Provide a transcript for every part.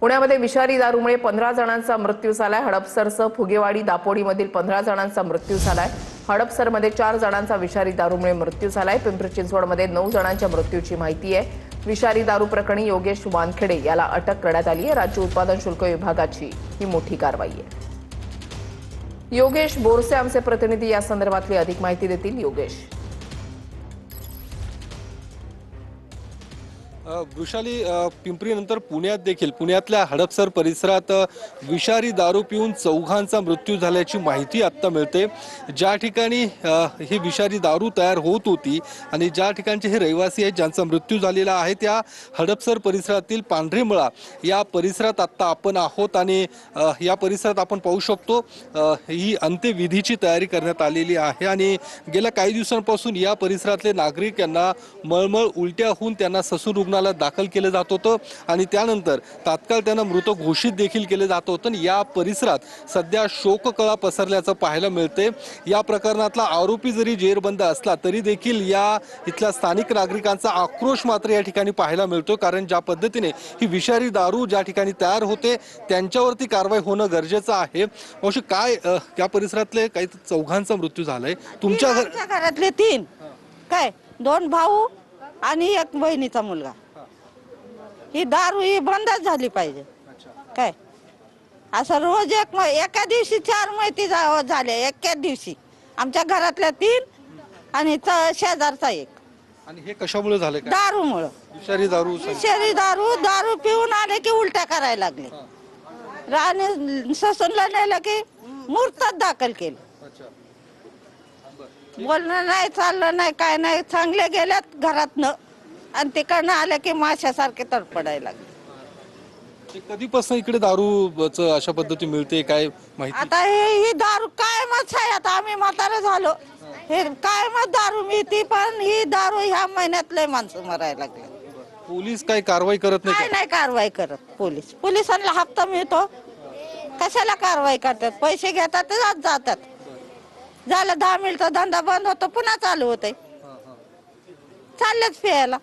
पुण्यामध्ये विषारी दारूमुळे 15 जणांचा मृत्यू झालाय। हडपसरसह फुगेवाडी दापोडीमधील 15 जणांचा मृत्यू झालाय। हडपसरमध्ये 4 जणांचा विषारी दारूमुळे मृत्यू झालाय। पिंपरी चिंचवडमध्ये 9 जणांच्या मृत्यूची माहिती आहे। विषारी दारू प्रकरणी योगेश वानखेडे याला अटक करण्यात आली आहे। राज्य उत्पादन शुल्क विभागाची ही मोठी कारवाई आहे। योगेश बोरसे आमचे प्रतिनिधी या संदर्भातली अधिक माहिती देतील। योगेश, वृषाली, पिंपरी नंतर पुण्यात देखील पुण्यातल्या हडपसर परिसरात विषारी दारू पिऊन 4घांचा मृत्यू झाल्याची माहिती आता मिळते। ज्या ठिकाणी ही विषारी दारू तयार होत होती आणि ज्या ठिकाणचे हे रहिवासी आहेत ज्यांचा मृत्यू झालेला आहे त्या हडपसर परिसरातील पांढरेमळा या परिसरात आता आपण आहोत आणि या परिसरात आपण पाहू शकतो ही अंत्यविधीची तयारी करण्यात आलेली आहे आणि गेल्या काही दिवसांपासून या परिसरातले नागरिक यांना मळमळ उलट्या होऊन त्यांना ससून रुग्णालयात दाखल केलं जात होतं आणि त्यानंतर तात्काळ त्यांना मृत घोषित देखील केलं जात होतं। या परिसरात सध्या शोककळा पसरल्याचं पाहायला मिळते। या प्रकरणातला आरोपी जरी जेरबंद असला तरी देखील या इथल्या स्थानिक नागरिकांचा आक्रोश मात्र या ठिकाणी पाहायला मिळतो, कारण ज्या पद्धतीने ही विषारी दारू ज्या ठिकाणी तयार होते त्यांच्यावरती कारवाई होणं गरजेचं आहे। अवश्य काय या परिसरातले काही 4घांचा मृत्यू झालाय। तुमच्या घरातले 3 काय 2 भाऊ आणि 1 बहिणीचा मुलगा। ही दारू ही बंदच झाली पाहिजे। काय असं रोज एका दिवशी 4 माहिती झाल्या एका दिवशी। आमच्या घरातल्या 3 आणि शेजारचा 1। आणि हे कशामुळे झाले? दारूमुळे। विषारी दारू पिऊन आले की उलट्या करायला लागले। राणी ससूनला नेलं की मुहूर्तात दाखल केलं। बोलणं नाही, चाललं नाही, काय नाही, चांगले गेल्यात घरातनं आणि तिकडनं आलं की माशासारखे तडपडायला लागले। कधीपासून इकडे दारूच अशा पद्धती मिळते काय माहिती? आता ही दारू कायमच आहे। आता आम्ही म्हातारे झालो, हे कायमच दारू मिळते, पण ही दारू ह्या महिन्यातले माणसं मरायला लागले। पोलीस काय कारवाई करत नाही? नाही कारवाई करत पोलिसांना हप्ता मिळतो, कशाला कारवाई करतात? पैसे घेतात जातात, झालं 10 मिनिटं धंदा बंद होतो पुन्हा चालू होते, चाललेच प्यायला।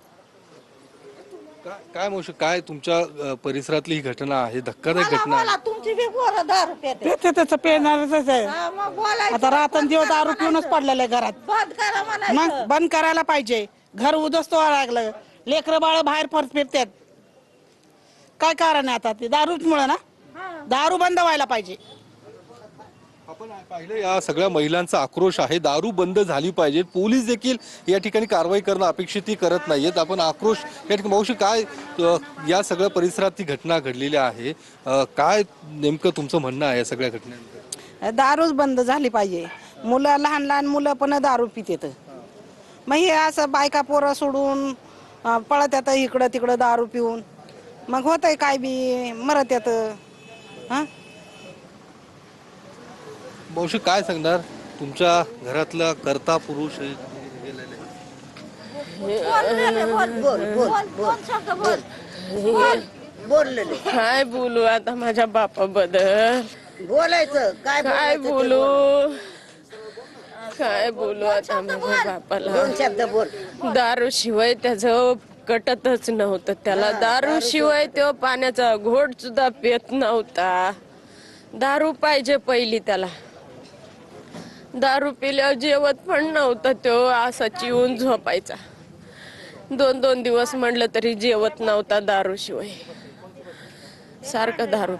काय मोशी काय तुमच्या परिसरातली ही घटना आहे, धक्कादायक घटना आहे। तुमची बी पोरं दारू पिते त्याचं पेणारच आहे। आता रात्रंदिवस दारू पिऊनच पडलेलं आहे घरात। बंद करा म्हणायचं। मग बंद करायला पाहिजे। घर उद्ध्वस्त व्हायला लागलं, लेकरं बाळ बाहेर फिरतात। काय कारण आहे आता? ते दारूमुळे ना, दारू बंद व्हायला पाहिजे। आपण पाहिलं या सगळ्या महिलांचा आक्रोश आहे, दारू बंद झाली पाहिजे। पोलीस देखील या ठिकाणी कारवाई करणं अपेक्षित करत नाहीयेत। आपण आक्रोश या ठिकाणी मावशी काय या सगळ्या परिसरात ती घटना घडलेली आहे, काय नेमकं तुमचं म्हणणं आहे या सगळ्या घटनेनंतर? दारूच बंद झाली पाहिजे। मुलं लहान मुलं पण दारू पितात। मग हे असं बायका पोरं सोडून पळत येतं इकडं तिकडं दारू पिऊन, मग होतंय काय बी मरत येतं। हा मावशी काय सांगणार, तुमच्या घरातला कर्ता पुरुष काय बोलू आता माझ्या बापाबद्दल? बोलायचं काय बोलू आता माझ्या बापाला? 2 शब्द बोल। दारू शिवाय त्याचं कटतच नव्हतं। त्याला दारू शिवाय तो पाण्याचा घोट सुद्धा पित नव्हता। दारू पाहिजे पहिली त्याला। दारू पिल्यावर जेवत पण नव्हता तो, असा चिवून झोपायचा। 2 दिवस म्हणलं तरी जेवत नव्हता दारू शिवाय, सारखं दारू